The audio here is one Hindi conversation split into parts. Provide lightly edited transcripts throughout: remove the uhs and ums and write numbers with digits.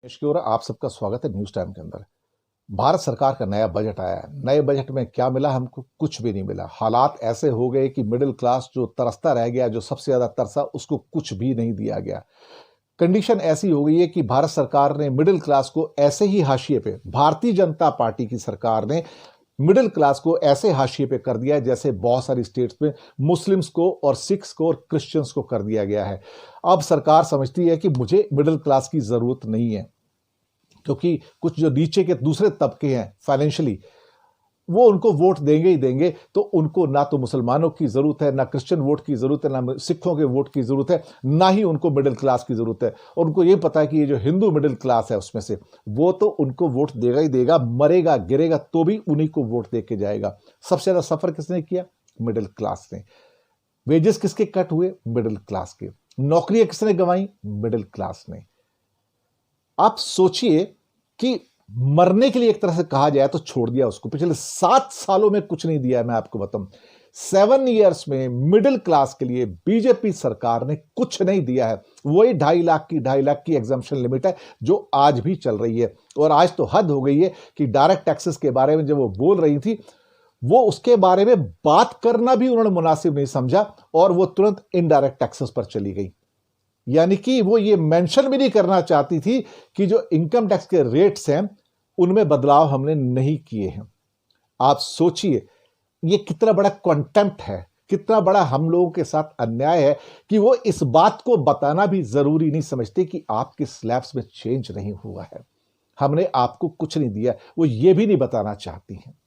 देश की ओर आप सबका स्वागत है न्यूज टाइम के अंदर। भारत सरकार का नया बजट आया है। नए बजट में क्या मिला? हमको कुछ भी नहीं मिला। हालात ऐसे हो गए कि मिडिल क्लास जो तरसता रह गया, जो सबसे ज्यादा तरसा, उसको कुछ भी नहीं दिया गया। कंडीशन ऐसी हो गई है कि भारत सरकार ने मिडिल क्लास को ऐसे ही हाशिए पे, भारतीय जनता पार्टी की सरकार ने मिडिल क्लास को ऐसे हाशिए पे कर दिया है जैसे बहुत सारी स्टेट्स में मुस्लिम्स को और सिख्स को और क्रिश्चियंस को कर दिया गया है। अब सरकार समझती है कि मुझे मिडिल क्लास की जरूरत नहीं है, क्योंकि कुछ जो नीचे के दूसरे तबके हैं फाइनेंशियली, वो उनको वोट देंगे ही देंगे। तो उनको ना तो मुसलमानों की जरूरत है, ना क्रिश्चियन वोट की जरूरत है, ना सिखों के वोट की जरूरत है, ना ही उनको मिडिल क्लास की जरूरत है। और उनको ये पता है कि ये जो हिंदू मिडिल क्लास है उसमें से, वो तो उनको वोट देगा ही देगा, मरेगा गिरेगा तो भी उन्हीं को वोट दे के जाएगा। सबसे ज्यादा सफर किसने किया? मिडिल क्लास ने। वेजेस किसके कट हुए? मिडिल क्लास के। नौकरियां किसने गंवाई? मिडिल क्लास ने। आप सोचिए कि मरने के लिए एक तरह से कहा जाए तो छोड़ दिया उसको। पिछले 7 सालों में कुछ नहीं दिया। मैं आपको बताऊं, 7 इयर्स में मिडिल क्लास के लिए बीजेपी सरकार ने कुछ नहीं दिया है। वही 2.5 लाख की एग्जाम्पशन लिमिट है जो आज भी चल रही है। और आज तो हद हो गई है कि डायरेक्ट टैक्सेस के बारे में जब वो बोल रही थी, वो उसके बारे में बात करना भी उन्होंने मुनासिब नहीं समझा और वो तुरंत इनडायरेक्ट टैक्सेस पर चली गई। यानी कि वो ये मेंशन भी नहीं करना चाहती थी कि जो इनकम टैक्स के रेट्स हैं उनमें बदलाव हमने नहीं किए हैं। आप सोचिए ये कितना बड़ा कंटेम्प्ट है, कितना बड़ा हम लोगों के साथ अन्याय है कि वो इस बात को बताना भी जरूरी नहीं समझते कि आपके स्लैब्स में चेंज नहीं हुआ है, हमने आपको कुछ नहीं दिया। वो ये भी नहीं बताना चाहती हैं।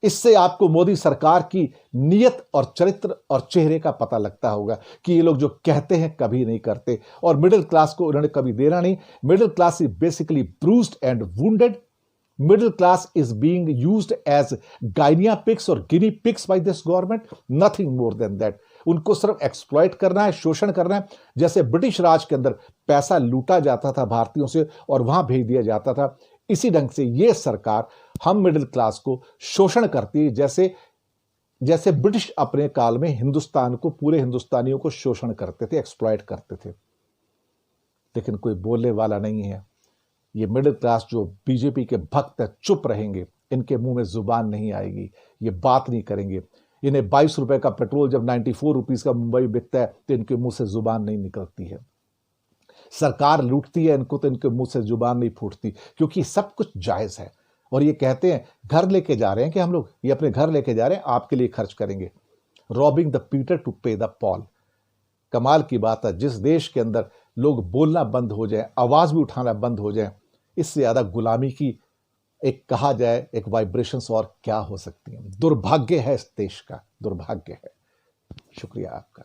इससे आपको मोदी सरकार की नीयत और चरित्र और चेहरे का पता लगता होगा कि ये लोग जो कहते हैं कभी नहीं करते, और मिडिल क्लास को उन्होंने कभी देना नहीं। Middle class is basically bruised and wounded. Middle class is being used as guinea pigs और guinea pigs by this government, nothing more than that. उनको सिर्फ एक्सप्लॉइट करना है, शोषण करना है। जैसे ब्रिटिश राज के अंदर पैसा लूटा जाता था भारतीयों से और वहां भेज दिया जाता था, इसी ढंग से ये सरकार हम मिडिल क्लास को शोषण करती है, जैसे जैसे ब्रिटिश अपने काल में हिंदुस्तान को, पूरे हिंदुस्तानियों को शोषण करते थे, एक्सप्लॉइट करते थे। लेकिन कोई बोलने वाला नहीं है। ये मिडिल क्लास जो बीजेपी के भक्त है चुप रहेंगे, इनके मुंह में जुबान नहीं आएगी, ये बात नहीं करेंगे। इन्हें 22 रुपए का पेट्रोल जब 94 रुपीज का मुंबई बिकता है तो इनके मुंह से जुबान नहीं निकलती है। सरकार लूटती है इनको तो इनके मुंह से जुबान नहीं फूटती, क्योंकि सब कुछ जायज है। और ये कहते हैं घर लेके जा रहे हैं कि हम लोग ये अपने घर लेके जा रहे हैं, आपके लिए खर्च करेंगे। रॉबिंग द पीटर टू पे द पॉल। कमाल की बात है, जिस देश के अंदर लोग बोलना बंद हो जाए, आवाज भी उठाना बंद हो जाए, इससे ज्यादा गुलामी की एक कहा जाए एक वाइब्रेशंस और क्या हो सकती है। दुर्भाग्य है इस देश का, दुर्भाग्य है। शुक्रिया आपका।